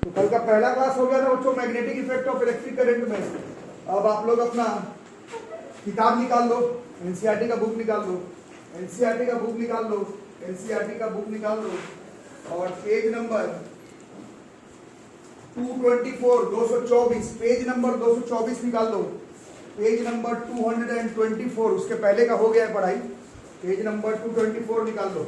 तो कल का पहला क्लास हो गया था बच्चों magnetic effect of electric current में। अब आप लोग अपना किताब निकाल लो, एनसीईआरटी का बुक निकाल लो, एनसीईआरटी का बुक निकाल लो, एनसीईआरटी का बुक निकाल लो और पेज नंबर 224 224 पेज नंबर 224 निकाल लो। पेज नंबर 224 उसके पहले का हो गया है पढ़ाई, पेज नंबर 224 निकाल लो।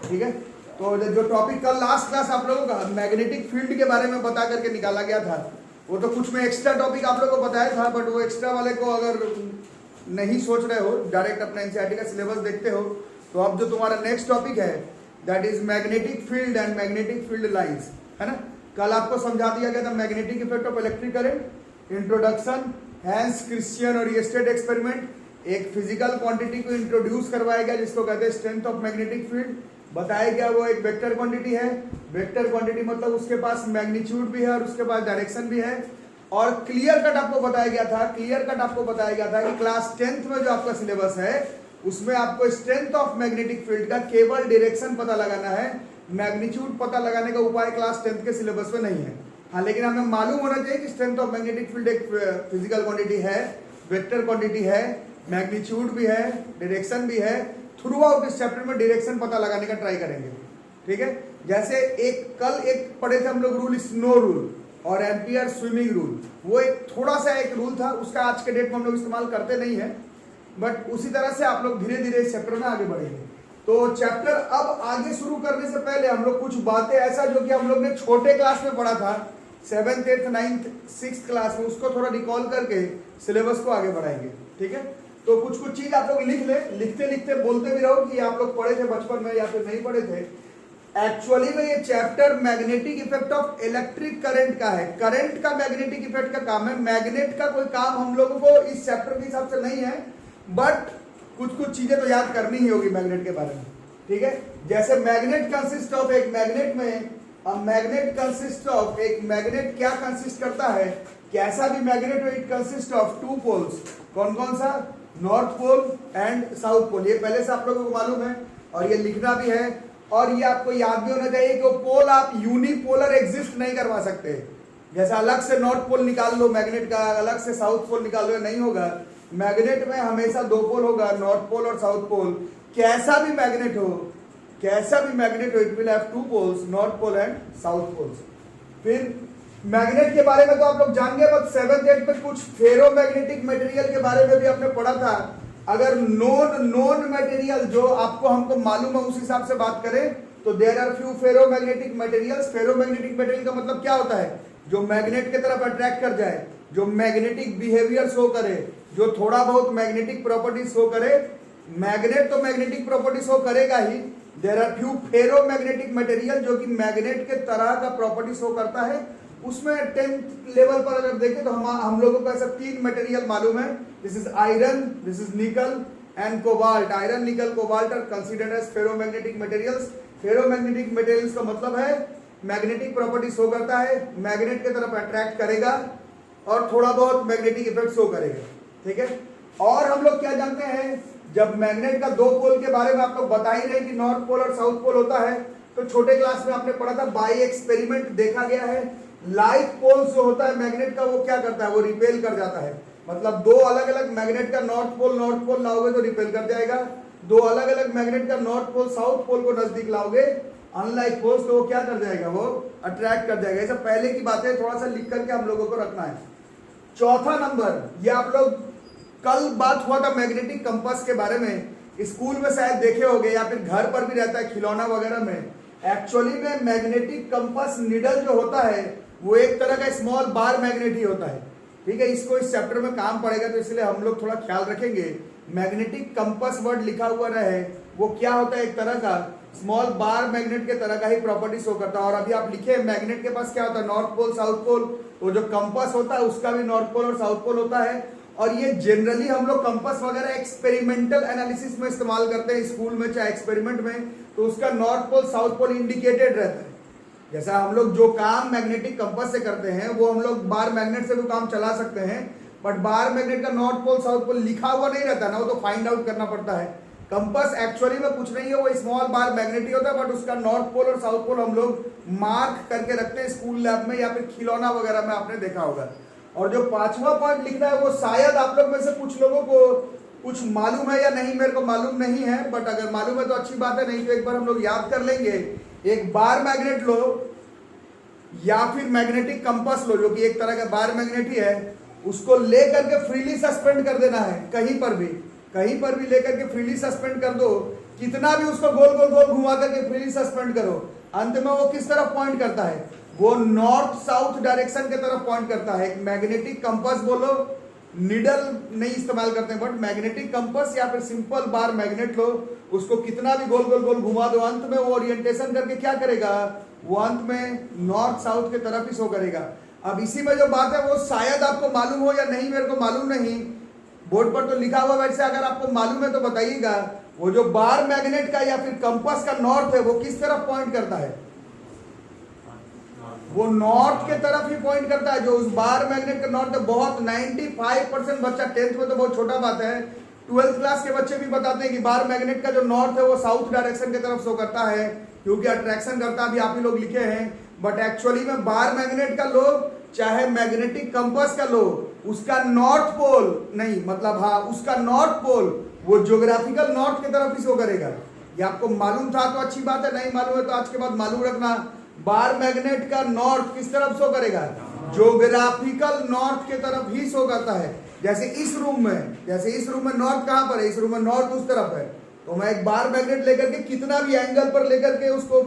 ठीक है, तो जो टॉपिक कल लास्ट क्लास आप लोगों का मैग्नेटिक फील्ड के बारे में बता करके निकाला गया था, वो तो कुछ में एक्स्ट्रा टॉपिक आप लोगों को बताया था, बट वो एक्स्ट्रा वाले को अगर नहीं सोच रहे हो, डायरेक्ट अपना एनसीईआरटी का सिलेबस देखते हो, तो अब जो तुम्हारा नेक्स्ट टॉपिक है that is magnetic field and magnetic field lines, है ना। कल आपको समझा दिया गया था magnetic effect of electric current, introduction, Hans Christian और रिएस्टेड एक्सपेरिमेंट, एक फिजिकल क्वांटिटी को इंट्रोड्यूस करवाया गया जिसको कहते हैं स्ट्रेंथ ऑफ मैग्नेटिक फील्ड, बताया गया वो एक वेक्टर क्वांटिटी है। वेक्टर क्वांटिटी मतलब उसके पास मैग्नीट्यूड भी है और उसके पास डायरेक्शन भी है। और क्लियर कट आपको बताया गया था, क्लियर कट आपको बताया गया था कि क्लास 10th में जो आपका सिलेबस है उसमें आपको स्ट्रेंथ ऑफ मैग्नेटिक फील्ड का केवल डायरेक्शन पता लगाना है, मैग्नीट्यूड पता लगाने का उपाय क्लास 10th के सिलेबस में नहीं है। हाँ, लेकिन हमें मालूम होना चाहिए कि स्ट्रेंथ ऑफ मैग्नेटिक फील्ड एक फिजिकल क्वांटिटी है, वेक्टर क्वांटिटी है, मैग्नीट्यूड भी है, डायरेक्शन भी है। थ्रू आउट इस चैप्टर में डायरेक्शन पता लगाने का ट्राई करेंगे। ठीक है, जैसे कल एक पढ़े थे हम लोग रूल, स्नो रूल और एम्पियर स्विमिंग रूल, वो एक थोड़ा सा एक रूल था, उसका आज के डेट में हम लोग इस्तेमाल करते नहीं है, बट उसी तरह से आप लोग धीरे धीरे इस चैप्टर में आगे बढ़ेंगे। तो चैप्टर अब आगे शुरू करने से पहले हम लोग कुछ बातें ऐसा जो कि हम लोग ने छोटे क्लास में पढ़ा था 7th 8th 9th 6th class में, उसको थोड़ा रिकॉल करके सिलेबस को आगे बढ़ाएंगे। ठीक है, तो कुछ चीज आप लोग लिख ले, लिखते लिखते बोलते भी रहो कि आप लोग पढ़े थे बचपन में या फिर नहीं पढ़े थे। एक्चुअली में ये chapter magnetic effect of electric current का है, करंट का मैग्नेटिक इफेक्ट का काम है। मैग्नेट का कोई काम हम लोगों को इस चैप्टर के हिसाब से नहीं है, बट कुछ चीजें तो याद करनी ही होगी मैग्नेट के बारे में। ठीक है, जैसे मैग्नेट कंसिस्ट ऑफ, एक मैग्नेट में मैग्नेट कंसिस्ट ऑफ, एक मैग्नेट क्या कंसिस्ट करता है, कैसा भी मैग्नेट हो, इट कंसिस्ट ऑफ 2 पोल्स। कौन कौन सा? North pole and south pole. ये पहले से आप लोगों को मालूम है और ये लिखना भी है, और ये आपको याद भी होना चाहिए कि वो पोल आप यूनिपोलर एग्जिस्ट नहीं करवा सकते। जैसे अलग से नॉर्थ पोल निकाल लो मैग्नेट का, अलग से साउथ पोल निकाल लो, नहीं होगा। मैग्नेट में हमेशा 2 पोल होगा, नॉर्थ पोल और साउथ पोल। कैसा भी मैग्नेट हो, कैसा भी मैग्नेट हो, it will have 2 poles, north pole and south poles. फिर मैग्नेट के बारे में तो आप लोग जान गए, बट 7th 8th में कुछ फेरोमैग्नेटिक मटेरियल के बारे में भी आपने पढ़ा था। अगर नोन मटेरियल जो आपको हमको मालूम है उस हिसाब से बात करें तो there are few ferromagnetic materials. Ferromagnetic material का मतलब क्या होता है? जो मैग्नेट की तरफ अट्रैक्ट कर जाए, जो मैग्नेटिक बिहेवियर शो करे, जो थोड़ा बहुत मैग्नेटिक प्रॉपर्टी शो करे। मैग्नेट तो मैग्नेटिक प्रॉपर्टी शो करेगा ही। There are few ferromagnetic material जो कि मैग्नेट के तरह का प्रॉपर्टी शो करता है। उसमें 10th लेवल पर अगर देखें तो हम लोगों को ऐसा 3 मटेरियल मालूम है। This is iron, this is nickel and cobalt. Iron, nickel, cobalt are considered as ferromagnetic materials. Ferromagnetic materials का मतलब है मैग्नेटिक प्रॉपर्टी शो करता है, मैग्नेट की तरफ अट्रैक्ट करेगा और थोड़ा बहुत मैग्नेटिक इफेक्ट शो करेगा। ठीक है, और हम लोग क्या जानते हैं, जब मैग्नेट का 2 पोल के बारे में आप लोग बता ही रहे कि नॉर्थ पोल और साउथ पोल होता है, तो छोटे क्लास में आपने पढ़ा था बाई एक्सपेरिमेंट देखा गया है। लाइक पोल जो होता है मैग्नेट का, वो क्या करता है, वो रिपेल कर जाता है। मतलब 2 अलग अलग मैग्नेट का नॉर्थ पोल लाओगे तो रिपेल कर जाएगा। 2 अलग अलग मैग्नेट का नॉर्थ पोल साउथ पोल को नजदीक लाओगे अनलाइक पोल्स, तो वो क्या कर जाएगा, वो अट्रैक्ट कर जाएगा। ऐसा पहले की बातें थोड़ा सा लिख करके हम लोगों को रखना है। चौथा नंबर, ये आप लोग कल बात हुआ था मैग्नेटिक कंपास के बारे में, स्कूल में शायद देखे होंगे या फिर घर पर भी रहता है खिलौना वगैरह में। एक्चुअली में मैग्नेटिक कंपास निडल जो होता है वो एक तरह का स्मॉल बार मैग्नेट ही होता है। ठीक है, इसको इस चैप्टर में काम पड़ेगा तो इसलिए हम लोग थोड़ा ख्याल रखेंगे। मैग्नेटिक कंपास वर्ड लिखा हुआ रहे, वो क्या होता है, एक तरह का स्मॉल बार मैग्नेट के तरह का ही प्रॉपर्टी शो करता है। और अभी आप लिखे मैग्नेट के पास क्या होता है, नॉर्थ पोल साउथ पोल। तो जो कंपास होता है उसका भी नॉर्थ पोल और साउथ पोल होता है। और ये जनरली हम लोग कंपास वगैरह एक्सपेरिमेंटल एनालिसिस में इस्तेमाल करते हैं, स्कूल में चाहे एक्सपेरिमेंट में, तो उसका north pole south pole indicated रहता है। जैसा हम लोग जो काम मैग्नेटिक कंपास से करते हैं वो हम लोग बार मैग्नेट से भी काम चला सकते हैं, बट बार मैग्नेट का नॉर्थ पोल साउथ पोल लिखा हुआ नहीं रहता ना, वो तो फाइंड आउट करना पड़ता है। कंपास एक्चुअली में कुछ नहीं है, वो स्मॉल बार मैग्नेट ही होता है, बट उसका नॉर्थ पोल और साउथ पोल हम लोग मार्क करके रखते हैं स्कूल लैब में या फिर खिलौना वगैरह में आपने देखा होगा। और जो 5वां पॉइंट लिखना है वो शायद आप लोग में से कुछ लोगों को कुछ मालूम है या नहीं, मेरे को मालूम नहीं है, बट अगर मालूम है तो अच्छी बात है, नहीं तो एक बार हम लोग याद कर लेंगे। एक बार मैग्नेट लो या फिर मैग्नेटिक कंपास लो, जो कि एक तरह का बार मैग्नेट ही है, उसको लेकर के फ्रीली सस्पेंड कर देना है, कहीं पर भी लेकर के फ्रीली सस्पेंड कर दो, कितना भी उसको गोल गोल गोल घुमा करके फ्रीली सस्पेंड करो, अंत में वो किस तरफ पॉइंट करता है, वो नॉर्थ साउथ डायरेक्शन के तरफ पॉइंट करता है। एक मैग्नेटिक कंपास बोलो, निडल नहीं इस्तेमाल करते हैं, बट मैग्नेटिक कंपास या फिर सिंपल बार मैग्नेट लो, उसको कितना भी गोल गोल गोल घुमा दो, अंत में वो ओरिएंटेशन करके क्या करेगा, वो अंत में नॉर्थ साउथ के तरफ ही शो करेगा। अब इसी में जो बात है वो शायद आपको मालूम हो या नहीं, मेरे को मालूम नहीं, बोर्ड पर तो लिखा हुआ, वैसे अगर आपको मालूम है तो बताइएगा, वो जो बार मैग्नेट का या फिर कंपास का नॉर्थ है वो किस तरफ पॉइंट करता है, वो नॉर्थ के तरफ ही पॉइंट करता है। जो उस बार मैग्नेट का नॉर्थ है, बहुत 95% बच्चा, 10th में तो बहुत छोटा बात है, 12th क्लास के बच्चे भी बताते हैं कि बार मैग्नेट का जो नॉर्थ है वो साउथ डायरेक्शन की तरफ शो करता है, क्योंकि अट्रैक्शन करता है, अभी आप ही लोग लिखे हैं। बट एक्चुअली में बार मैग्नेट का लो चाहे मैग्नेटिक कंपास का लो, उसका नॉर्थ पोल नहीं, मतलब हाँ, उसका नॉर्थ पोल वो ज्योग्राफिकल नॉर्थ की तरफ ही शो करेगा। ये आपको मालूम था तो अच्छी बात है, नहीं मालूम है तो आज के बाद मालूम रखना। बार मैग्नेट का नॉर्थ किस तरफ शो करेगा, ज्योग्राफिकल नॉर्थ की तरफ ही शो करता है। जैसे इस रूम में नॉर्थ कहां पर है, इस रूम में नॉर्थ उस तरफ है, तो मैं एक बार मैग्नेट लेकर के कितना भी एंगल पर लेकर के उसको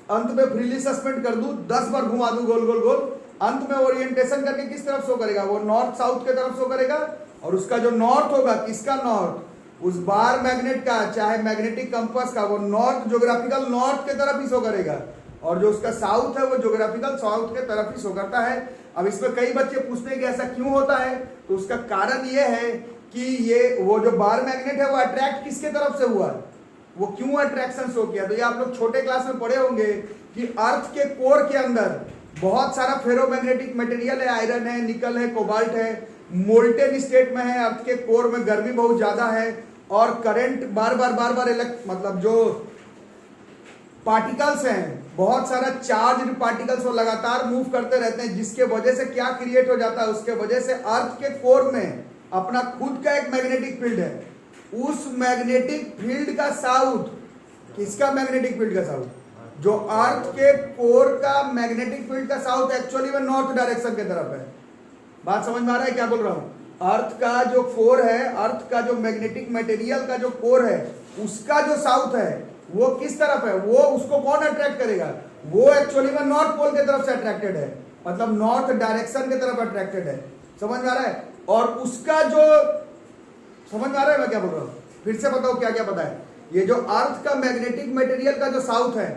अंत में फ्रीली सस्पेंड कर दूं, 10 बार घुमा दूं गोल गोल गोल, अंत में ओरिएंटेशन करके किस तरफ शो करेगा, वो नॉर्थ साउथ की तरफ शो करेगा। और उसका जो नॉर्थ होगा, किसका नॉर्थ, उस बार मैग्नेट का चाहे मैग्नेटिक कंपास का, वो नॉर्थ ज्योग्राफिकल नॉर्थ की तरफ ही शो करेगा, और जो उसका साउथ है वो ज्योग्राफिकल साउथ के तरफ ही शो करता है। अब इसमें कई बच्चे पूछते हैं कि ऐसा क्यों होता है, तो उसका कारण ये है कि ये वो जो बार मैग्नेट है वो अट्रैक्ट किसके तरफ से हुआ, वो क्यों अट्रैक्शन शो किया। तो ये आप लोग छोटे क्लास में पढ़े होंगे कि अर्थ के कोर के अंदर बहुत सारा फेरोमैग्नेटिक मटेरियल है, आयरन है, निकल है, कोबाल्ट है, मोल्टेन स्टेट में है, अर्थ के कोर में गर्मी बहुत ज्यादा है, और करंट बार बार मतलब जो पार्टिकल्स हैं, बहुत सारा चार्ज पार्टिकल्स वो लगातार मूव करते रहते हैं, जिसके वजह से क्या क्रिएट हो जाता है, उसके वजह से अर्थ के कोर में अपना खुद का एक मैग्नेटिक फील्ड है। उस मैग्नेटिक फील्ड का साउथ, किसका मैग्नेटिक फील्ड का साउथ, जो अर्थ के कोर का मैग्नेटिक फील्ड का साउथ एक्चुअली में नॉर्थ डायरेक्शन की तरफ है। बात समझ में आ रहा है क्या बोल रहा हूं। अर्थ का जो कोर है, अर्थ का जो मैग्नेटिक मटेरियल का जो कोर है, उसका जो साउथ है वो किस तरफ है, वो उसको कौन अट्रैक्ट करेगा, वो एक्चुअली में नॉर्थ पोल की तरफ से अट्रैक्टेड है, मतलब नॉर्थ डायरेक्शन की तरफ अट्रैक्टेड है। समझ में आ रहा है। और उसका जो, समझ में आ रहा है मैं क्या बोल रहा हूं, फिर से बताओ क्या क्या पता है। ये जो अर्थ का मैग्नेटिक मटेरियल का जो साउथ है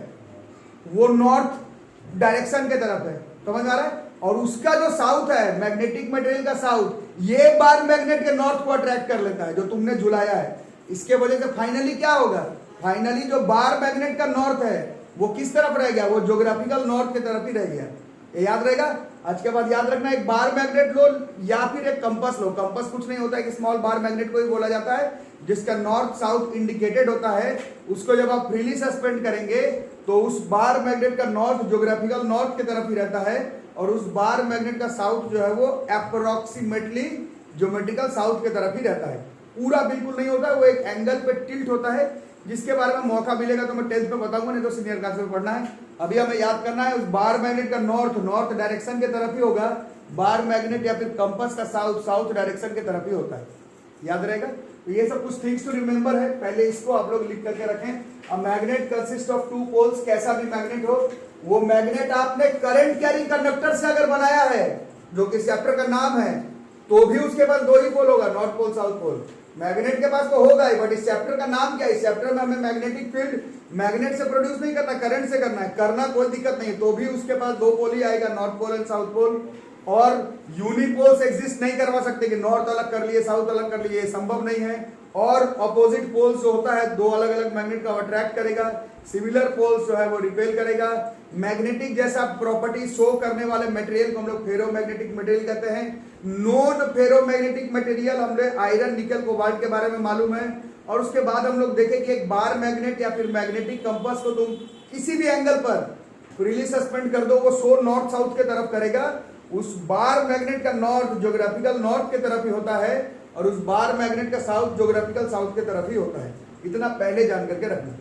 वो नॉर्थ डायरेक्शन की तरफ है, समझ में आ रहा है। और उसका जो साउथ है मैग्नेटिक मटेरियल का साउथ, ये बार मैग्नेट के नॉर्थ को अट्रैक्ट कर लेता है जो तुमने झुलाया है। इसके वजह से फाइनली क्या होगा, फाइनली जो बार मैग्नेट का नॉर्थ है वो किस तरफ रह गया, वो ज्योग्राफिकल नॉर्थ की तरफ ही रह गया। ये याद रहेगा। आज के बाद याद रखना, एक बार मैग्नेट लो या फिर एक कंपास लो। कंपास कुछ नहीं होता है, एक स्मॉल बार मैग्नेट को ही बोला जाता है, जिसका नॉर्थ साउथ इंडिकेटेड होता है। उसको जब आप फ्रीली सस्पेंड करेंगे तो उस बार मैग्नेट का नॉर्थ ज्योग्राफिकल नॉर्थ की तरफ ही रहता है, और उस बार मैग्नेट का साउथ जो है वो अप्रोक्सीमेटली ज्योमेट्रिकल साउथ की तरफ ही रहता है। पूरा बिल्कुल नहीं होता है, वो एक एंगल पे टिल्ट होता है, जिसके बारे में मौका मिलेगा तो मैं 10th में बताऊंगा, नहीं तो सीनियर क्लास में पढ़ना है। अभी हमें याद करना है उस बार मैग्नेट का नॉर्थ डायरेक्शन की तरफ ही होगा, बार मैग्नेट या फिर कंपास का साउथ डायरेक्शन की तरफ ही होता है। याद रहेगा। तो ये सब कुछ थिंग्स टू रिमेंबर है, पहले इसको आप लोग लिख करके रखें। A magnet consist of 2 poles, कैसा भी मैग्नेट हो, वो मैग्नेट आपने करंट कैरिंग कंडक्टर से अगर बनाया है, जो कि चैप्टर का नाम है, तो भी उसके पास 2 ही पोल होगा, north pole south pole. Magnet के पास तो होगा ही, बट इस चैप्टर का नाम क्या है, इस चैप्टर में हमें मैग्नेटिक फील्ड मैग्नेट से प्रोड्यूस नहीं करना, करंट से करना है। करना कोई दिक्कत नहीं, तो भी उसके पास 2 पोल ही आएगा, north pole and south pole. और यूनिपोल्स एग्जिस्ट नहीं करवा सकते कि नॉर्थ अलग कर लिए साउथ अलग कर लिए, संभव नहीं है। और अपोजिट पोल्स जो होता है, 2 अलग अलग मैग्नेट का अट्रैक्ट करेगा, सिमिलर पोल्स जो है वो रिपेल करेगा। मैग्नेटिक जैसा प्रॉपर्टी शो करने वाले मटेरियल को हम लोग फेरोमैग्नेटिक मटेरियल कहते हैं। नॉन फेरोमैग्नेटिक मटेरियल हमने आयरन निकल कोबाल्ट के बारे में मालूम है, और उसके बाद हम लोग देखें कि एक बार मैग्नेट या फिर मैग्नेटिक कंपास को तुम किसी भी एंगल पर फ्रीली सस्पेंड कर दो, वो सो नॉर्थ साउथ के तरफ करेगा। उस बार मैग्नेट का नॉर्थ ज्योग्राफिकल नॉर्थ के तरफ ही होता है और उस बार मैग्नेट का साउथ ज्योग्राफिकल साउथ के तरफ ही होता है। इतना पहले जान करके रखना।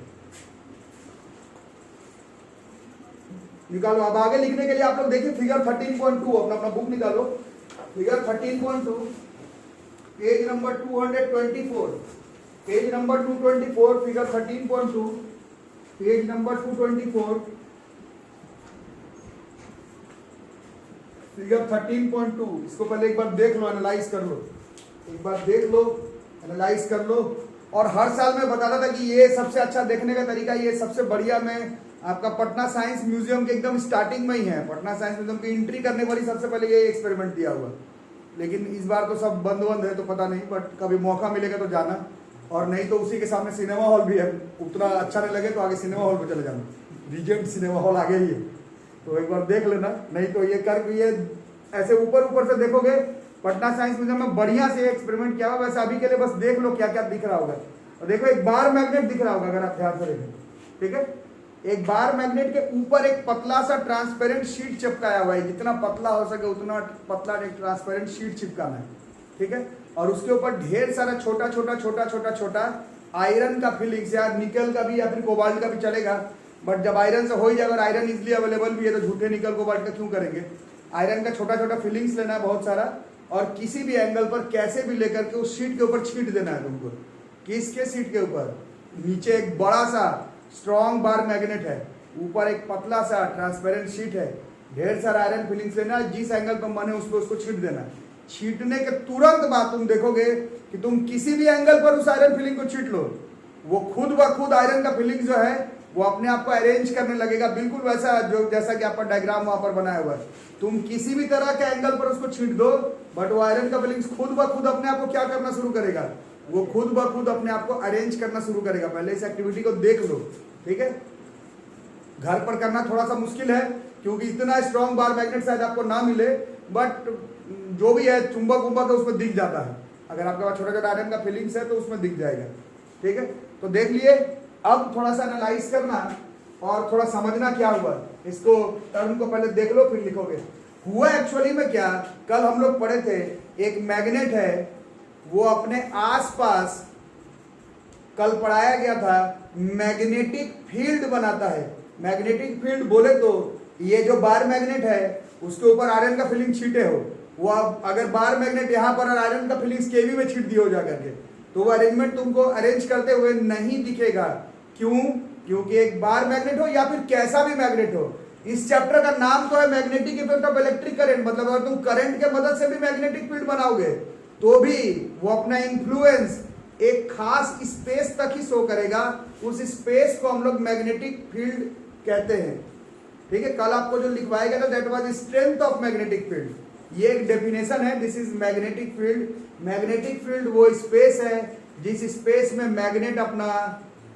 निकालो। अब आगे लिखने के लिए आप लोग देखिए फिगर 13.2, अपना बुक निकालो। Figure 13.2 page number 224, page number 224, figure 13.2 page number 224, figure 13.2। इसको पहले एक बार देख लो, एनालाइज कर लो, एक बार देख लो, एनालाइज कर लो। और हर साल मैं बताता था कि ये सबसे अच्छा देखने का तरीका, ये सबसे बढ़िया मैं आपका पटना साइंस म्यूजियम के एकदम स्टार्टिंग में ही है। पटना साइंस म्यूजियम की एंट्री करने पर ही सबसे पहले ये एक्सपेरिमेंट दिया हुआ। लेकिन इस बार तो सब बंद है तो पता नहीं, बट कभी मौका मिलेगा तो जाना, और नहीं तो उसी के सामने सिनेमा हॉल भी है। उतना अच्छा नहीं लगे तो आगे सिनेमा हॉल पर चले जाना, रीजेंट सिनेमा हॉल आगे ही है, तो एक बार देख लेना। नहीं तो ये करके ये ऐसे ऊपर ऊपर से देखोगे, पटना साइंस म्यूजियम में बढ़िया से एक्सपेरिमेंट किया हुआ। वैसे अभी के लिए बस देख लो क्या क्या दिख रहा होगा। और देखो एक बार मैग्नेट दिख रहा होगा अगर आप ध्यान से देखें, ठीक है। एक बार मैग्नेट के ऊपर एक पतला सा ट्रांसपेरेंट शीट चिपकाया हुआ है। जितना पतला हो सके उतना पतला एक ट्रांसपेरेंट शीट चिपकाना है, ठीक है। और उसके ऊपर ढेर सारा छोटा छोटा छोटा छोटा छोटा आयरन का फिलिंग्स, या निकल का भी या फिर कोबाल्ट का भी चलेगा, बट जब आयरन से हो ही जाएगा और आयरन इजिली अवेलेबल भी है तो झूठे निकल कोबाल्ट का क्यों करेंगे। आयरन का छोटा छोटा फिलिंग्स लेना है बहुत सारा, और किसी भी एंगल पर कैसे भी लेकर के उस शीट के ऊपर छींट देना है तुमको। किसके शीट के ऊपर? नीचे एक बड़ा सा स्ट्रॉन्ग बार मैग्नेट है, ऊपर एक पतला सा ट्रांसपेरेंट शीट है, ढेर सारा आयरन फिलिंग्स लेना है, जिस एंगल पर मन है उसको छींट देना। छींटने के तुरंत बाद तुम देखोगे कि तुम किसी भी एंगल पर उस आयरन फिलिंग को छींट लो, वो खुद ब खुद आयरन का फिलिंग जो है वो अपने आप को अरेंज करने लगेगा, बिल्कुल वैसा जो जैसा कि आपका डायग्राम वहां पर बनाया हुआ है। तुम किसी भी तरह के एंगल पर उसको छींट दो, बट वो आयरन का फिलिंग्स खुद ब खुद अपने आप को क्या करना शुरू करेगा, वो खुद ब खुद अपने आप को अरेंज करना शुरू करेगा। पहले इस एक्टिविटी को देख लो, ठीक है। घर पर करना थोड़ा सा मुश्किल है क्योंकि इतना स्ट्रॉन्ग बार मैग्नेट शायद आपको ना मिले, बट जो भी है चुंबक उम्बक है उसमें दिख जाता है। अगर आपके पास छोटा छोटा आयरन का फिलिंग्स है तो उसमें दिख जाएगा, ठीक है। तो देख लिए। अब थोड़ा सा एनालाइज करना और थोड़ा समझना क्या हुआ। इसको टर्म को पहले देख लो फिर लिखोगे। हुआ एक्चुअली में क्या, कल हम लोग पढ़े थे एक मैग्नेट है, वो अपने आसपास कल पढ़ाया गया था मैग्नेटिक फील्ड बनाता है। मैग्नेटिक फील्ड बोले तो ये जो बार मैग्नेट है उसके ऊपर आयरन का फिलिंग छीटे हो, वो अगर बार मैग्नेट यहाँ पर आयरन का फिलिंग्स केवी में छीट दिए हो जाकर के, तो वो अरेंजमेंट तुमको अरेंज करते हुए नहीं दिखेगा। क्यों? क्योंकि एक बार मैग्नेट हो या फिर कैसा भी मैग्नेट हो, इस चैप्टर का नाम तो है magnetic effect of electric current. मतलब अगर तुम करंट के मदद से भी मैग्नेटिक फील्ड बनाओगे तो भी वो अपना इंफ्लुएंस एक खास स्पेस तक ही शो करेगा। उस स्पेस को हम लोग मैग्नेटिक फील्ड कहते हैं, ठीक है। कल आपको जो लिखवाया गया था that was strength of magnetic field. ये एक डेफिनेशन है, this is magnetic field. Magnetic field वो स्पेस है जिस स्पेस में मैग्नेट अपना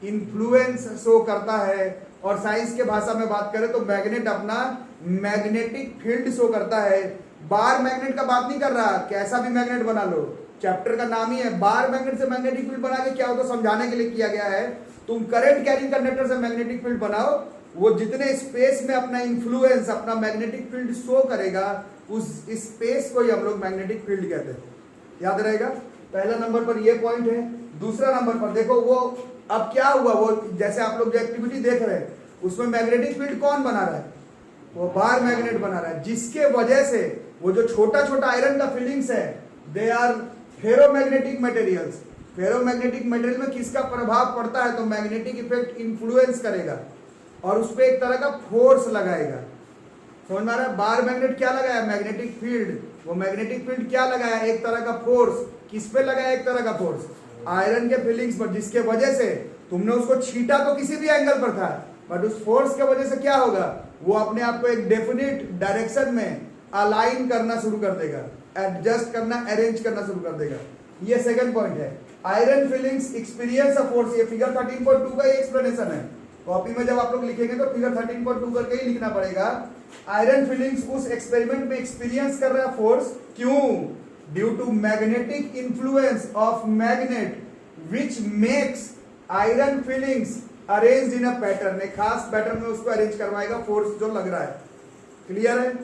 इन्फ्लुएंस शो करता है। और साइंस के भाषा में बात करें तो मैग्नेट अपना मैग्नेटिक फील्ड शो करता है। बार मैग्नेट का बात नहीं कर रहा, कैसा भी मैग्नेट बना लो, चैप्टर का नाम ही है बार मैग्नेट से मैग्नेटिक फील्ड बना के क्या हो तो समझाने के लिए किया गया है। तुम करंट कैरिंग कंडक्टर से मैग्नेटिक फील्ड बनाओ, वो जितने स्पेस में अपना इन्फ्लुएंस अपना मैग्नेटिक फील्ड शो करेगा उस स्पेस को ही हम लोग मैग्नेटिक फील्ड कहते हैं। याद रहेगा। पहला नंबर पर ये पॉइंट है। दूसरा नंबर पर देखो वो अब क्या हुआ, वो जैसे आप लोग जो एक्टिविटी देख रहे हैं उसमें मैग्नेटिक फील्ड कौन बना रहा है, वो बार मैग्नेट बना रहा है, जिसके वजह से वो जो छोटा छोटा आयरन का फिलिंग्स है they are ferromagnetic materials. Ferromagnetic material में किसका प्रभाव पड़ता है तो मैग्नेटिक इफेक्ट इन्फ्लुएंस करेगा और उस पर एक तरह का फोर्स लगाएगा। समझ में आ रहा है। बार मैग्नेट क्या लगाया, मैग्नेटिक फील्ड। वो मैग्नेटिक फील्ड क्या लगाया, एक तरह का फोर्स। किस पे लगाया, एक तरह का फोर्स आयरन के फिलिंग्स पर, जिसके वजह से तुमने उसको छीटा तो किसी भी एंगल पर था, बट उस फोर्स के वजह से क्या होगा, वो अपने आप को एक डेफिनेट डायरेक्शन में अलाइन करना शुरू कर देगा, एडजस्ट करना, अरेंज करना शुरू कर देगा। ये सेकंड पॉइंट है। Iron filings experience of force, ये फिगर 13.2 का एक्सप्लेनेशन है। कॉपी में जब आप लोग लिखेंगे तो फिगर 13.2 करके ही लिखना पड़ेगा। आयरन फिलिंग्स उस एक्सपेरिमेंट में एक्सपीरियंस कर रहा है फोर्स। क्यों? Due to magnetic influence of magnet which makes iron filings arrange in a pattern, एक खास पैटर्न में उसको अरेंज करवाएगा फोर्स जो लग रहा है। क्लियर है?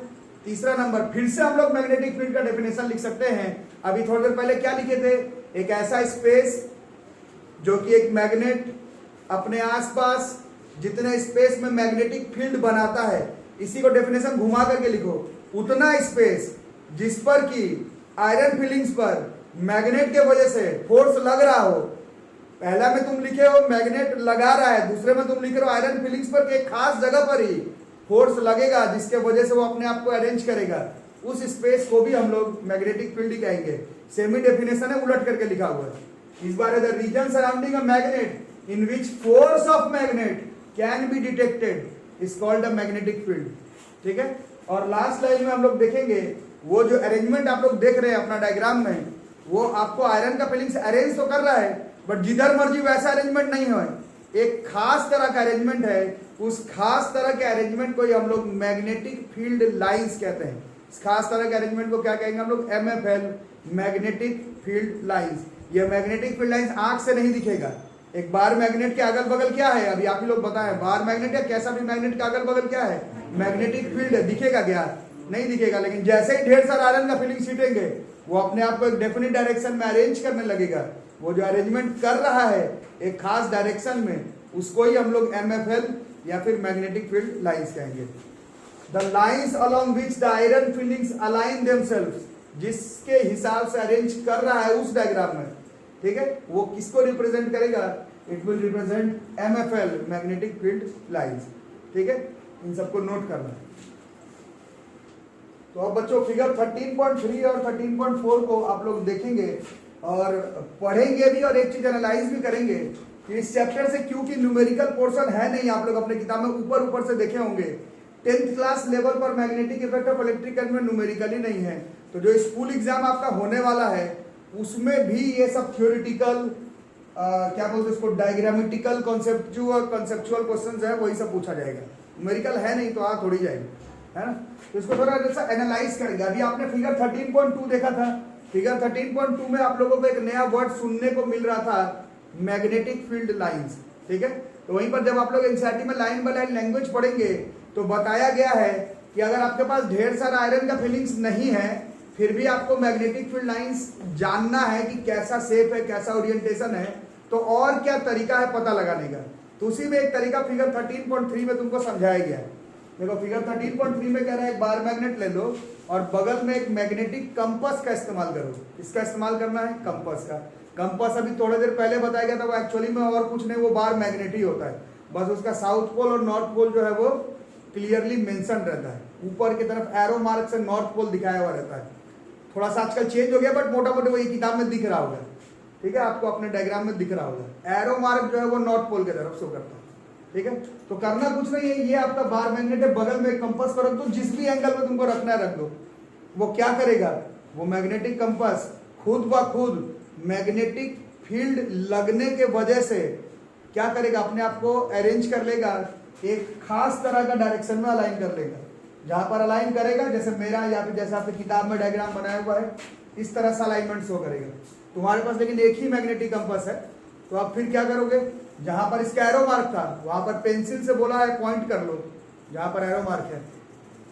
तीसरा नंबर, फिर से हम लोग मैग्नेटिक फील्ड का डेफिनेशन लिख सकते हैं। अभी थोड़ी देर पहले क्या लिखे थे? एक ऐसा स्पेस जो कि एक मैग्नेट अपने आसपास जितने स्पेस में मैग्नेटिक फील्ड बनाता है, इसी को डेफिनेशन घुमा करके लिखो, उतना स्पेस जिस पर कि आयरन फिलिंग्स पर मैग्नेट के वजह से फोर्स लग रहा हो। पहला में तुम लिखे हो मैग्नेट लगा रहा है, दूसरे में तुम लिख रहे हो आयरन फिलिंग्स पर एक खास जगह पर ही फोर्स लगेगा जिसके वजह से वो अपने आप को अरेंज करेगा। उस स्पेस को भी हम लोग मैग्नेटिक फील्ड ही कहेंगे। सेमी डेफिनेशन है, उलट करके लिखा हुआ है। इस बार the region surrounding a magnet in which force of magnet can be detected is called a magnetic field. ठीक है? और लास्ट लाइन में हम लोग देखेंगे वो जो अरेंजमेंट आप लोग देख रहे हैं अपना डायग्राम में, वो आपको आयरन का फिलिंग्स अरेंज तो कर रहा है, बट जिधर मर्जी वैसा अरेंजमेंट नहीं है। एक खास तरह का अरेंजमेंट है, उस खास तरह के अरेंजमेंट को ही हम लोग मैग्नेटिक फील्ड लाइंस कहते हैं। इस खास तरह के अरेंजमेंट को क्या कहेंगे हम लोग? MFL, magnetic field lines. ये मैग्नेटिक फील्ड लाइंस आंख से नहीं दिखेगा। एक बार मैग्नेट के अगल बगल क्या है? अभी आप ही लोग बताएं, बार मैग्नेट या कैसा भी मैग्नेट के अगल बगल क्या है? मैग्नेटिक फील्ड है। दिखेगा क्या? नहीं दिखेगा। लेकिन जैसे ही ढेर सारा आयरन का फीलिंग सीटेंगे, वो अपने आप को एक डेफिनेट डायरेक्शन में अरेंज करने लगेगा। वो जो अरेंजमेंट कर रहा है एक खास डायरेक्शन में, उसको ही हम लोग MFL या फिर मैग्नेटिक फील्ड लाइंस कहेंगे। The lines along which the iron feelings align themselves, जिसके हिसाब से अरेंज कर रहा है उस डायग्राम में, ठीक है, वो किसको रिप्रेजेंट करेगा? It will represent MFL, magnetic field lines. ठीक है? इन सबको नोट करना है। तो अब बच्चों फिगर 13.3 और 13.4 को आप लोग देखेंगे और पढ़ेंगे भी, और एक चीज एनालाइज भी करेंगे कि इस चैप्टर से, क्योंकि न्यूमेरिकल पोर्शन है नहीं, आप लोग अपने किताब में ऊपर ऊपर से देखे होंगे, 10th क्लास लेवल पर magnetic effect of electric current में न्यूमेरिकली नहीं है। तो जो स्कूल एग्जाम आपका होने वाला है उसमें भी ये सब थ्योरेटिकल क्या बोलते हैं इसको, डायग्रामेटिकल कॉन्सेप्चुअल क्वेश्चंस है, वही सब पूछा जाएगा। न्यूमेरिकल है नहीं तो आ थोड़ी जाएगी, है ना? तो इसको थोड़ा जैसा एनालाइज करेंगे। अभी आपने फिगर 13.2 देखा था। फिगर 13.2 में आप लोगों को एक नया वर्ड सुनने को मिल रहा था, मैग्नेटिक फील्ड लाइंस। ठीक है? तो वहीं पर जब आप लोग एनसीईआरटी में लाइन बाय लाइन लैंग्वेज पढ़ेंगे तो बताया गया है कि अगर आपके पास ढेर सारा आयरन का फीलिंग्स नहीं है, फिर भी आपको मैग्नेटिक फील्ड लाइंस जानना है कि कैसा शेप है, कैसा ओरिएंटेशन है, तो और क्या तरीका है पता लगाने का। तो उसी में एक तरीका फिगर 13.3 में तुमको समझाया गया है। देखो फिगर 13.3 में कह रहा है एक बार मैग्नेट ले लो और बगल में एक मैग्नेटिक कंपास का इस्तेमाल करो। इसका इस्तेमाल करना है कंपास का। कंपास अभी थोड़ी देर पहले बताया गया था, वो एक्चुअली में और कुछ नहीं, वो बार मैग्नेट ही होता है। बस उसका साउथ पोल और नॉर्थ पोल जो है वो क्लियरली मेंशन रहता है। ऊपर की तरफ एरो मार्क से नॉर्थ पोल दिखाया हुआ रहता है। थोड़ा सा आजकल चेंज हो गया, बट मोटा मोटा वही किताब में दिख रहा होगा। ठीक है? आपको अपने डायग्राम में दिख रहा होगा, एरो मार्क जो है वो नॉर्थ पोल की तरफ शो करता है। ठीक है? तो करना कुछ नहीं है, ये आपका बार मैग्नेट है, बगल में एक कंपास को रख दो, जिस भी एंगल में तुमको रखना है रख दो। वो क्या करेगा? वो मैग्नेटिक कंपास खुद ब खुद मैग्नेटिक फील्ड लगने के वजह से क्या करेगा? अपने आप को अरेंज कर लेगा, एक खास तरह का डायरेक्शन में अलाइन कर लेगा। जहां पर अलाइन करेगा, जैसे मेरा या फिर जैसे आपकी किताब में डायग्राम बनाया हुआ है, इस तरह से अलाइनमेंट शो करेगा। तुम्हारे पास लेकिन एक ही मैग्नेटिक कंपास है, तो आप फिर क्या करोगे? जहां पर इसका एरो मार्क था वहां पर पेंसिल से बोला है पॉइंट कर लो जहां पर एरो मार्क है।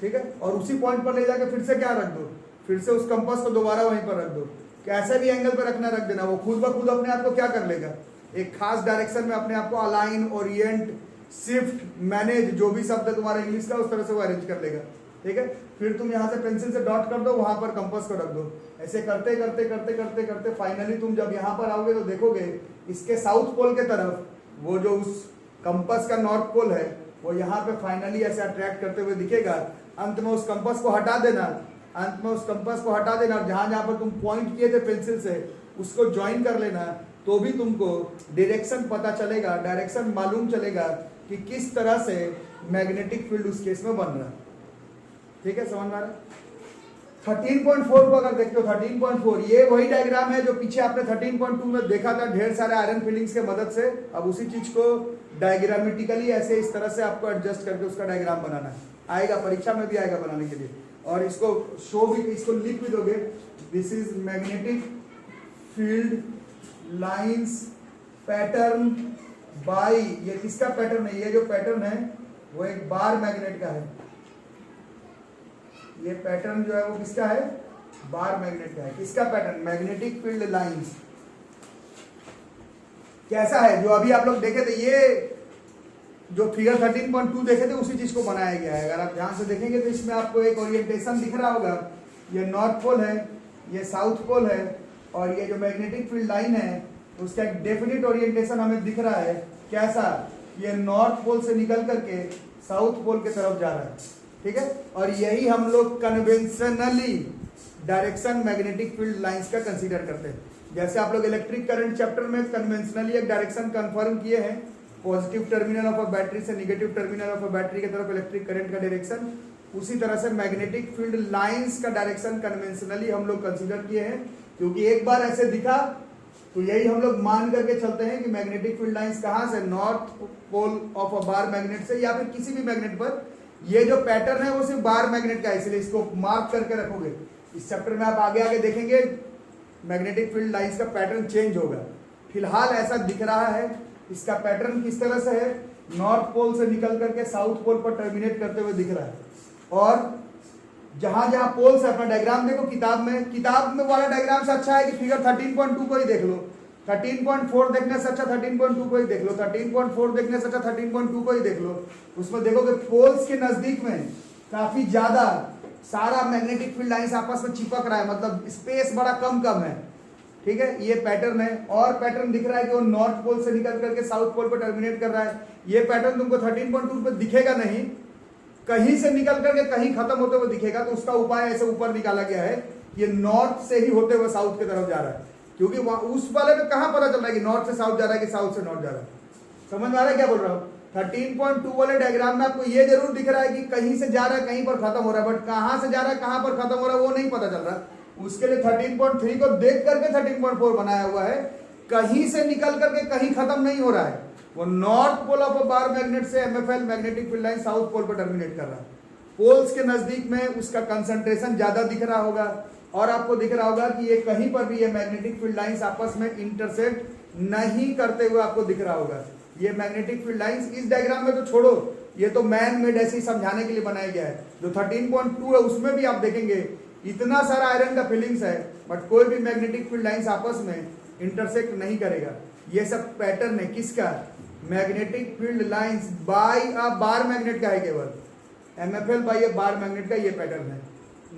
ठीक है? और उसी पॉइंट पर ले जाके फिर से क्या रख दो? फिर से उस कंपास को दोबारा वहीं पर रख दो। कैसा भी एंगल पर रखना रख देना, वो खुद ब खुद अपने आप को क्या कर लेगा? एक खास डायरेक्शन में अपने आप को अलाइन, ओरिएंट, शिफ्ट, मैनेज, जो भी शब्द है तुम्हारा इंग्लिश का, उस तरह से वो अरेंज कर लेगा। ठीक है? फिर तुम यहाँ से पेंसिल से डॉट कर दो, वहां पर कंपास को रख दो। ऐसे करते करते करते करते करते फाइनली तुम जब यहाँ पर आओगे तो देखोगे इसके साउथ पोल के तरफ वो जो उस कंपास का नॉर्थ पोल है वो यहाँ पे फाइनली ऐसे अट्रैक्ट करते हुए दिखेगा। अंत में उस कंपास को हटा देना, अंत में उस कंपास को हटा देना और जहां जहां पर तुम पॉइंट किए थे पेंसिल से उसको ज्वाइन कर लेना, तो भी तुमको डायरेक्शन पता चलेगा, डायरेक्शन मालूम चलेगा कि किस तरह से मैग्नेटिक फील्ड उस केस में बन रहा है। ठीक है? समझ में आ रहा है? 13.4 को अगर देखते हो, 13.4 ये वही डायग्राम है जो पीछे आपने 13.2 में देखा था ढेर सारे आयरन फीलिंग्स के मदद से। अब उसी चीज को डायग्रामेटिकली ऐसे इस तरह से आपको एडजस्ट करके उसका डायग्राम बनाना है। आएगा, परीक्षा में भी आएगा बनाने के लिए। और इसको शो भी, इसको लिख भी दोगे, this is magnetic field lines pattern by, ये किसका पैटर्न है? ये जो पैटर्न है वो एक बार मैग्नेट का है। ये पैटर्न जो है वो किसका है? बार मैग्नेट का है। किसका पैटर्न? Magnetic field lines. कैसा है? जो अभी आप लोग देखे थे, ये जो फिगर 13.2 देखे थे उसी चीज को बनाया गया है। अगर आप ध्यान से देखेंगे तो इसमें आपको एक ओरिएंटेशन दिख रहा होगा। ये नॉर्थ पोल है, ये साउथ पोल है, और ये जो मैग्नेटिक फील्ड लाइन है उसका एक डेफिनेट ओरिएंटेशन हमें दिख रहा है। कैसा? ये नॉर्थ पोल से निकल करके साउथ पोल की तरफ जा रहा है, ठीक है। और यही हम लोग conventionally direction magnetic field lines का कंसीडर करते हैं। जैसे आप लोग इलेक्ट्रिक करंट चैप्टर में कन्वेंशनली एक डायरेक्शन कंफर्म किए हैं, positive terminal of a battery से negative terminal of a battery की तरफ इलेक्ट्रिक करंट का डायरेक्शन, उसी तरह से मैग्नेटिक फील्ड लाइंस का डायरेक्शन कन्वेंशनली हम लोग कंसीडर किए हैं। क्योंकि एक बार ऐसे दिखा तो यही हम लोग मान करके चलते हैं कि मैग्नेटिक फील्ड लाइंस कहां से? North pole of a bar magnet से, या फिर किसी भी मैग्नेट पर। ये जो पैटर्न है वो सिर्फ बार मैग्नेट का है, इसलिए इसको मार्क करके रखोगे। इस चैप्टर में आप आगे आगे देखेंगे मैग्नेटिक फील्ड लाइंस का पैटर्न चेंज होगा। फिलहाल ऐसा दिख रहा है। इसका पैटर्न किस तरह से है? नॉर्थ पोल से निकल करके साउथ पोल पर टर्मिनेट करते हुए दिख रहा है। और जहां जहां पोल्स है, अपना डायग्राम देखो किताब में वाला डायग्राम से अच्छा है कि फिगर 13.2 को ही देख लो। 13.4 देखने से अच्छा 13.2 को ही देख लो। 13.4 देखने से अच्छा 13.2 को ही देख लो। उसमें देखोगे पोल्स के नजदीक में काफी ज्यादा सारा मैग्नेटिक फील्ड लाइंस आपस में चिपक रहा है, मतलब स्पेस बड़ा कम है, ठीक है। ये पैटर्न है। और पैटर्न दिख रहा है कि वो नॉर्थ पोल से निकल करके साउथ पोल पर टर्मिनेट कर रहा है। ये पैटर्न तुमको 13.2 पर दिखेगा नहीं, कहीं से निकल करके कहीं खत्म होते हुए दिखेगा। तो उसका उपाय ऐसे ऊपर निकाला गया है, ये नॉर्थ से ही होते हुए साउथ की तरफ जा रहा है। क्योंकि उस वाले में कहां पता चल रहा है कि नॉर्थ से साउथ जा रहा है कि साउथ से नॉर्थ जा रहा है? समझ में आ रहा है क्या बोल रहा हूं? 13.2 वाले डायग्राम में आपको ये जरूर दिख रहा है कि कहीं से जा रहा है, कहीं पर खत्म हो रहा है, बट कहां से जा रहा है, कहां पर खत्म हो रहा है वो नहीं पता चल रहा। उसके लिए 13.3 को देख करके 13.4 बनाया हुआ है। कहीं से निकल करके कहीं खत्म नहीं हो रहा है, वो north pole of bar magnet से MFL magnetic field line south pole पर टर्मिनेट कर रहा है। पोल्स के नजदीक में उसका कंसंट्रेशन ज्यादा दिख रहा होगा, और आपको दिख रहा होगा कि ये कहीं पर भी ये मैग्नेटिक फील्ड लाइंस आपस में इंटरसेक्ट नहीं करते हुए आपको दिख रहा होगा। ये मैग्नेटिक फील्ड लाइंस इस डायग्राम में तो छोड़ो, ये तो मैन मेड ऐसे ही समझाने के लिए बनाया गया है। जो 13.2 है उसमें भी आप देखेंगे इतना सारा आयरन का फिलिंग्स है, बट कोई भी मैग्नेटिक फील्ड लाइंस आपस में इंटरसेक्ट नहीं करेगा। ये सब पैटर्न है किसका? Magnetic field lines by a bar magnet का है, केवल एमएफएल बाय अ बार मैग्नेट का ये पैटर्न है।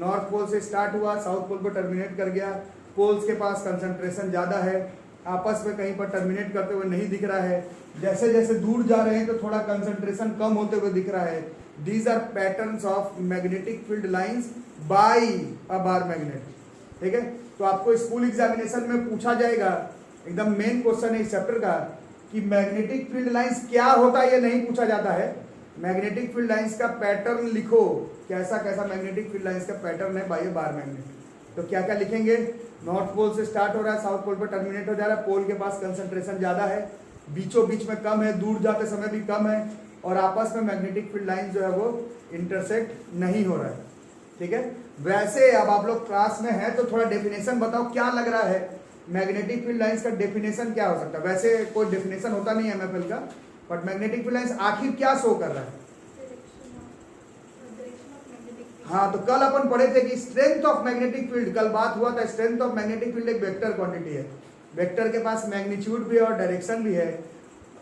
नॉर्थ पोल से स्टार्ट हुआ, साउथ पोल पर टर्मिनेट कर गया। पोल्स के पास कंसंट्रेशन ज्यादा है, आपस में कहीं पर टर्मिनेट करते हुए नहीं दिख रहा है। जैसे जैसे दूर जा रहे हैं तो थोड़ा कंसंट्रेशन कम होते हुए दिख रहा है। These are patterns of magnetic field lines by a bar magnet, ठीक है। तो आपको स्कूल एग्जामिनेशन में पूछा जाएगा, एकदम मेन क्वेश्चन है इस चैप्टर का, कि मैग्नेटिक फील्ड लाइंस क्या होता है। ये नहीं पूछा जाता है, मैग्नेटिक फील्ड लाइंस का पैटर्न लिखो, कैसा कैसा मैग्नेटिक फील्ड लाइंस का पैटर्न है बाय अ बार मैग्नेट। तो क्या क्या लिखेंगे? नॉर्थ पोल से स्टार्ट हो रहा है, साउथ पोल पर टर्मिनेट हो जा रहा है। पोल के पास कंसंट्रेशन ज्यादा है, बीचों बीच में कम है, दूर जाते समय भी कम है, और आपस में मैग्नेटिक फील्ड लाइन जो है वो इंटरसेक्ट नहीं हो रहा है, ठीक है। वैसे अब आप लोग क्लास में हैं तो थोड़ा डेफिनेशन बताओ, क्या लग रहा है मैग्नेटिक फील्ड लाइंस का डेफिनेशन क्या हो सकता है? वैसे कोई डेफिनेशन होता नहीं है एमएफएल का, बट मैग्नेटिक फील्ड लाइंस आखिर क्या शो कर रहा है? हाँ, तो कल अपन पढ़े थे कि स्ट्रेंथ ऑफ मैग्नेटिक फील्ड, कल बात हुआ था, स्ट्रेंथ ऑफ मैग्नेटिक फील्ड एक वेक्टर क्वांटिटी है। वेक्टर के पास मैग्नीट्यूड भी है और डायरेक्शन भी है।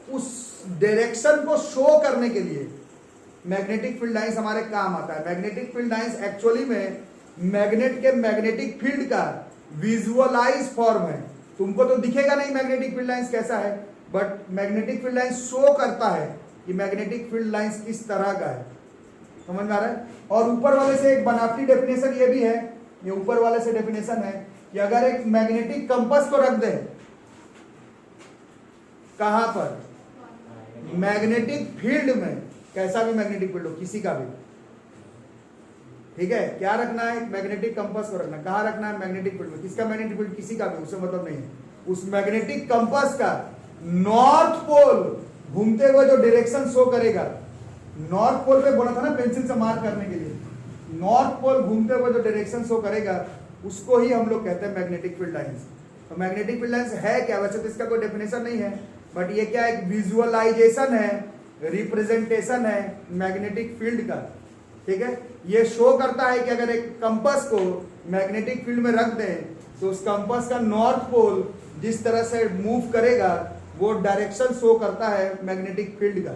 उस डायरेक्शन को शो करने के लिए मैग्नेटिक फील्ड लाइंस हमारे काम आता है। मैग्नेटिक फील्ड लाइंस एक्चुअली में मैग्नेट के मैग्नेटिक फील्ड का विजुअलाइज फॉर्म है। तुमको तो दिखेगा नहीं मैग्नेटिक फील्ड लाइंस कैसा है, but magnetic field lines show करता है कि मैग्नेटिक फील्ड लाइंस किस तरह का है। समझ में आ रहा है? और ऊपर वाले से एक बनावटी डेफिनेशन ये भी है, ये ऊपर वाले से डेफिनेशन है कि अगर एक मैग्नेटिक कंपास को रख दे कहां पर? मैग्नेटिक फील्ड में, कैसा भी मैग्नेटिक फील्ड हो, किसी का भी, ठीक है। क्या रखना है? मैग्नेटिक कंपास को रखना। कहां रखना है? मैग्नेटिक फील्ड में। किसका मैग्नेटिक फील्ड? किसी का भी, उससे मतलब नहीं है। उस मैग्नेटिक कंपास का नॉर्थ पोल घूमते हुए जो डायरेक्शन शो करेगा, नॉर्थ पोल पे बोला था ना पेंसिल से मार्क करने के लिए, नॉर्थ पोल घूमते हुए जो डायरेक्शन शो करेगा उसको ही हम लोग कहते हैं मैग्नेटिक फील्ड लाइंस। तो मैग्नेटिक फील्ड लाइंस है क्या? वैसे तो इसका कोई डेफिनेशन नहीं है, बट ये क्या एक विजुअलाइजेशन है, रिप्रेजेंटेशन है मैग्नेटिक फील्ड का। ठीक है, ये शो करता है कि अगर एक कंपास को मैग्नेटिक फील्ड में रख दें तो उस कंपास का नॉर्थ पोल जिस तरह से मूव करेगा वो डायरेक्शन शो करता है मैग्नेटिक फील्ड का।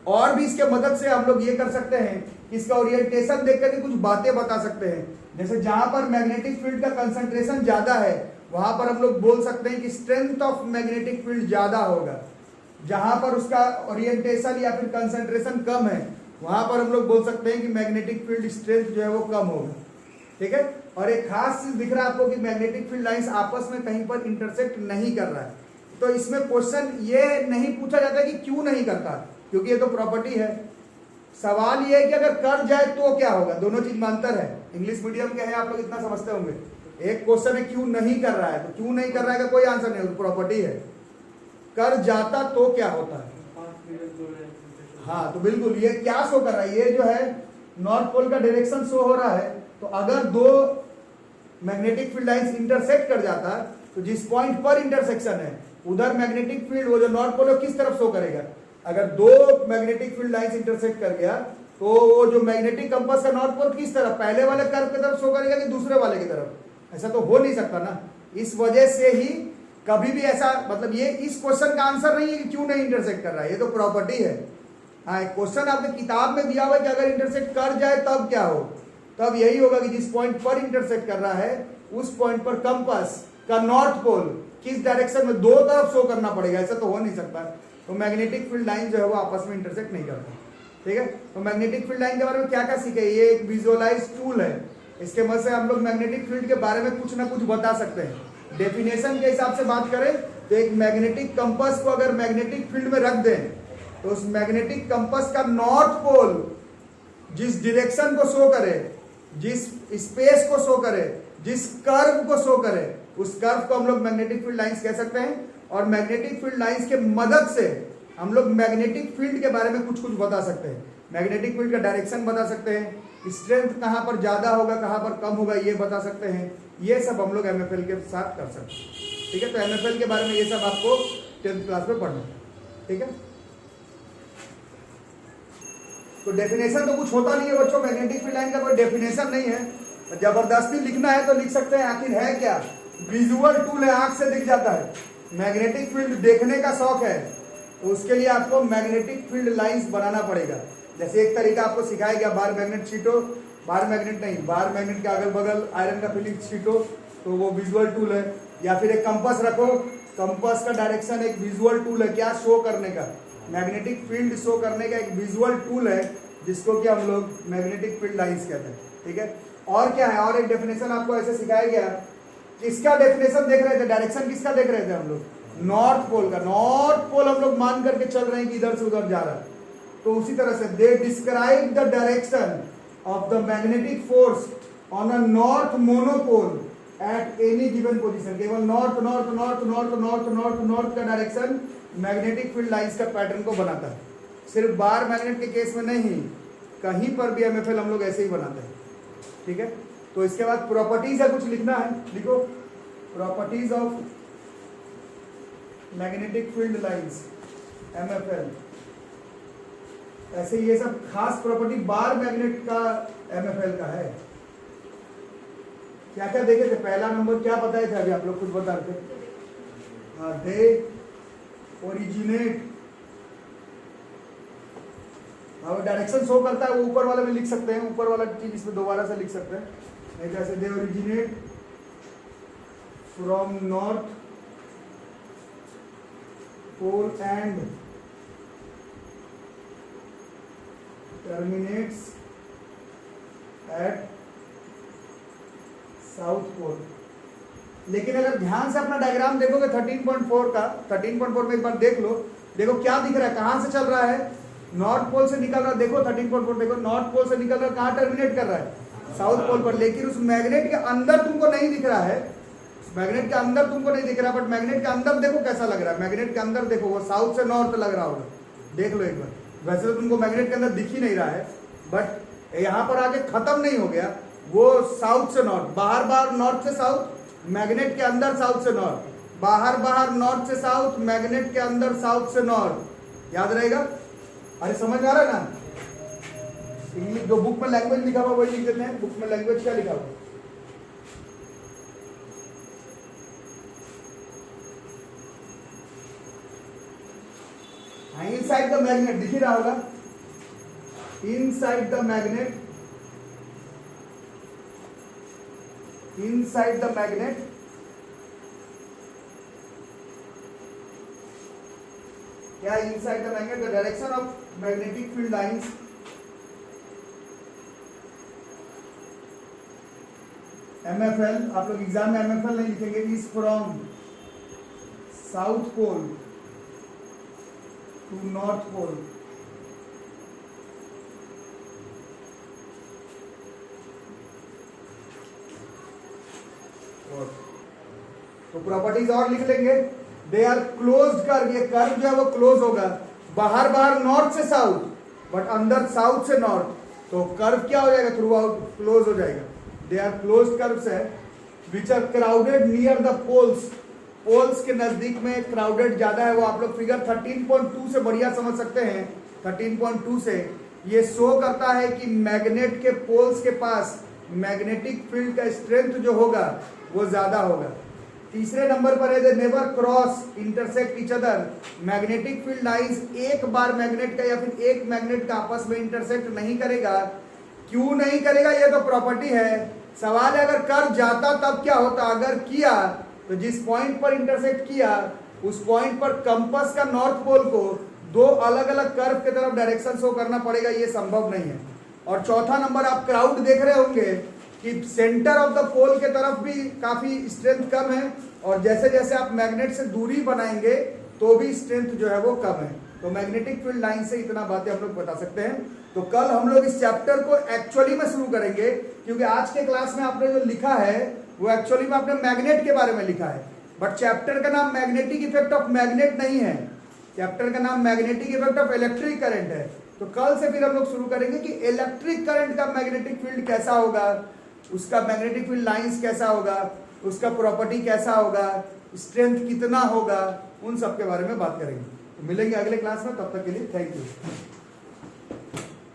और भी इसके मदद से हम लोग ये कर सकते हैं कि इसका ओरिएंटेशन देख करके कुछ बातें बता सकते हैं। जैसे जहां पर मैग्नेटिक फील्ड का कंसंट्रेशन ज्यादा है वहां पर हम लोग बोल सकते हैं कि स्ट्रेंथ ऑफ मैग्नेटिक फील्ड ज्यादा होगा। जहां पर उसका ओरिएंटेशन या फिर कंसंट्रेशन कम है वहां पर हम लोग बोल सकते हैं कि मैग्नेटिक फील्ड स्ट्रेंथ जो है वो कम होगा। ठीक है, और एक खास चीज दिख रहा है आपको कि मैग्नेटिक फील्ड लाइंस आपस में कहीं पर इंटरसेक्ट नहीं कर रहा है। तो इसमें क्वेश्चन ये नहीं पूछा जाता कि क्यों नहीं करता, क्योंकि ये तो प्रॉपर्टी है। सवाल ये है कि अगर कर जाए तो क्या होगा। दोनों चीज में अंतर है। इंग्लिश मीडियम के हैं आप लोग इतना समझते होंगे। एक क्वेश्चन है क्यों नहीं कर रहा है, तो क्यों नहीं कर रहा है का कोई आंसर नहीं, प्रॉपर्टी है। कर जाता तो क्या होता है। हाँ, तो बिल्कुल ये क्या शो कर रहा है, ये जो है नॉर्थ पोल का डायरेक्शन शो हो रहा है। तो अगर दो मैग्नेटिक फील्ड लाइंस इंटरसेक्ट कर जाता तो जिस पॉइंट पर इंटरसेक्शन है उधर मैग्नेटिक फील्ड वो जो नॉर्थ पोल है किस तरफ शो करेगा। अगर दो मैग्नेटिक फील्ड लाइंस इंटरसेक्ट कर गया तो वो जो मैग्नेटिक कंपास का नॉर्थ पोल किस तरफ, पहले वाले कर्व की तरफ शो करेगा कि दूसरे वाले की तरफ। ऐसा तो हो नहीं सकता ना। इस वजह से ही कभी भी ऐसा, मतलब ये इस क्वेश्चन का आंसर नहीं है कि क्यों नहीं इंटरसेक्ट कर रहा है, ये तो प्रॉपर्टी है। हाँ, क्वेश्चन आपने किताब में दिया हुआ है कि अगर इंटरसेक्ट कर जाए तब क्या हो, तब यही होगा कि जिस पॉइंट पर इंटरसेक्ट कर रहा है उस पॉइंट पर कंपास का नॉर्थ पोल किस डायरेक्शन में, दो तरफ शो करना पड़ेगा। ऐसा तो हो नहीं सकता। तो मैग्नेटिक फील्ड लाइन जो है वो आपस में इंटरसेक्ट नहीं करता। ठीक है, तो मैग्नेटिक फील्ड लाइन के बारे में क्या क्या सीखे, ये एक विजुअलाइज टूल है। इसके मदद से हम लोग मैग्नेटिक फील्ड के बारे में कुछ ना कुछ बता सकते हैं। डेफिनेशन के हिसाब से बात करें तो एक मैग्नेटिक कंपास को अगर मैग्नेटिक फील्ड में रख दें तो उस मैग्नेटिक कंपास का नॉर्थ पोल जिस डायरेक्शन को शो करे, जिस स्पेस को शो करे, जिस कर्व को शो करे, उस कर्व को हम लोग मैग्नेटिक फील्ड लाइंस कह सकते हैं। और मैग्नेटिक फील्ड लाइंस के मदद से हम लोग मैग्नेटिक फील्ड के बारे में कुछ कुछ बता सकते हैं। मैग्नेटिक फील्ड का डायरेक्शन बता सकते हैं, स्ट्रेंथ कहां पर ज्यादा होगा कहां पर कम होगा ये बता सकते हैं। ये सब हम लोग एमएफएल के साथ कर सकते हैं। ठीक है, तो एमएफएल के बारे में ये सब आपको 10th क्लास में पढ़ना है। ठीक है, तो डेफिनेशन तो कुछ होता नहीं है बच्चों, मैग्नेटिक फील्ड लाइन का कोई डेफिनेशन नहीं है। जबरदस्ती लिखना है तो लिख सकते हैं, आखिर है क्या, विजुअल टूल है, आंख से दिख जाता है। मैग्नेटिक फील्ड देखने का शौक है तो उसके लिए आपको मैग्नेटिक फील्ड लाइंस बनाना पड़ेगा। जैसे एक तरीका आपको सिखाया गया, बार मैग्नेट छीटो, बार मैग्नेट नहीं, बार मैग्नेट के अगल बगल आयरन का फिलिंग छीटो, तो वो विजुअल टूल है। या फिर एक कंपास रखो, कंपास का डायरेक्शन एक विजुअल टूल है, क्या शो करने का, मैग्नेटिक फील्ड शो करने का एक विजुअल टूल है जिसको कि हम लोग मैग्नेटिक फील्ड लाइंस कहते हैं। ठीक है, और क्या है, और एक डेफिनेशन आपको ऐसे सिखाया गया, किसका डेफिनेशन देख रहे थे, डायरेक्शन किसका देख रहे थे हम लोग, नॉर्थ पोल का। नॉर्थ पोल हम लोग मान करके चल रहे हैं कि इधर से उधर जा रहा है। तो उसी तरह से they describe the direction of the magnetic force on a north monopole at any given position. केवल north north north north north north north का डायरेक्शन मैग्नेटिक फील्ड लाइंस का पैटर्न को बनाता है। सिर्फ बार मैग्नेट के केस में नहीं, कहीं पर भी एमएफएल हम लोग ऐसे ही बनाते हैं। ठीक है, तो इसके बाद प्रॉपर्टीज है, कुछ लिखना है, लिखो properties of magnetic field lines MFL. ऐसे ये सब खास प्रॉपर्टी बार मैग्नेट का एमएफएल का है। क्या क्या देखे थे, पहला नंबर क्या बताए थे अभी आप लोग कुछ बता रहे थे, हाँ, दे ओरिजिनेट, हाँ, डायरेक्शन शो करता है, वो ऊपर वाले में लिख सकते हैं, ऊपर वाला चीज इसमें दोबारा से लिख सकते हैं। नहीं जैसे they originate from north pole and terminates at south pole. लेकिन अगर ध्यान से अपना डायग्राम देखोगे 13.4 का, 13.4 में एक बार देख लो, देखो क्या दिख रहा है, कहां से चल रहा है, नॉर्थ पोल से निकल रहा है। देखो 13.4 देखो, नॉर्थ पोल से निकल रहा है, कहां टर्मिनेट कर रहा है, साउथ पोल पर। लेकिन उस मैग्नेट के अंदर तुमको नहीं दिख रहा है, मैग्नेट के अंदर तुमको नहीं दिख रहा, बट मैग्नेट के अंदर देखो कैसा लग रहा है, मैग्नेट के अंदर देखो वो साउथ से नॉर्थ लग रहा होगा, देख लो एक बार। वैसे तो तुमको मैग्नेट के अंदर दिख ही नहीं रहा है, बट यहां पर आके खत्म नहीं हो गया, वो साउथ से नॉर्थ, बाहर बाहर नॉर्थ से साउथ मैग्नेट के अंदर साउथ से नॉर्थ, बाहर बाहर नॉर्थ से साउथ, मैग्नेट के अंदर साउथ से नॉर्थ। याद रहेगा? अरे समझ आ रहा है ना? इंग्लिश जो बुक में लैंग्वेज लिखा हुआ वही लिख देते हैं। बुक में लैंग्वेज क्या लिखा हुआ? इनसाइड द मैग्नेट दिख ही रहा होगा। Inside the magnet, inside the magnet क्या? Inside the magnet the direction of magnetic field lines MFL, आप लोग एग्जाम में MFL नहीं लिखेंगे, is from south pole to north pole. तो प्रॉपर्टीज और लिख लेंगे। दे आर क्लोज्ड कर्व, ये कर्व जो है वो क्लोज होगा, बाहर बाहर नॉर्थ से साउथ बट अंदर साउथ से नॉर्थ, तो कर्व क्या हो जाएगा? थ्रू आउट क्लोज हो जाएगा। दे आर क्लोज्ड कर्व्स है which are crowded near the poles, poles के नजदीक में क्राउडेड ज्यादा है। वो आप लोग फिगर 13.2 से बढ़िया समझ सकते हैं। 13.2 से ये शो करता है कि मैग्नेट के पोल्स के पास मैग्नेटिक फील्ड का स्ट्रेंथ जो होगा वो ज्यादा होगा। तीसरे नंबर पर है they never cross intersect each other, magnetic field lines एक बार मैग्नेट का या फिर एक मैग्नेट का आपस में इंटरसेक्ट नहीं करेगा। क्यों नहीं करेगा? ये तो प्रॉपर्टी है। सवाल है अगर कर जाता तब क्या होता? अगर किया तो जिस पॉइंट पर इंटरसेक्ट किया उस पॉइंट पर कंपास का नॉर्थ पोल को दो अलग अलग कर्व की तरफ डायरेक्शन शो करना पड़ेगा, ये संभव नहीं है। और चौथा नंबर आप क्राउड देख रहे होंगे कि सेंटर ऑफ द पोल के तरफ भी काफी स्ट्रेंथ कम है और जैसे जैसे आप मैग्नेट से दूरी बनाएंगे तो भी स्ट्रेंथ जो है वो कम है। तो मैग्नेटिक फील्ड लाइन से इतना बातें हम लोग बता सकते हैं। तो कल हम लोग इस चैप्टर को एक्चुअली में शुरू करेंगे, क्योंकि आज के क्लास में आपने जो लिखा है वो एक्चुअली में आपने मैग्नेट के बारे में लिखा है, बट चैप्टर का नाम मैग्नेटिक इफेक्ट ऑफ मैग्नेट नहीं है, चैप्टर का नाम magnetic effect of electric current है। तो कल से फिर हम लोग शुरू करेंगे कि इलेक्ट्रिक करंट का मैग्नेटिक फील्ड कैसा होगा, उसका मैग्नेटिक फील्ड लाइंस कैसा होगा, उसका प्रॉपर्टी कैसा होगा, स्ट्रेंथ कितना होगा, उन सब के बारे में बात करेंगे। तो मिलेंगे अगले क्लास में, तब तक के लिए थैंक यू।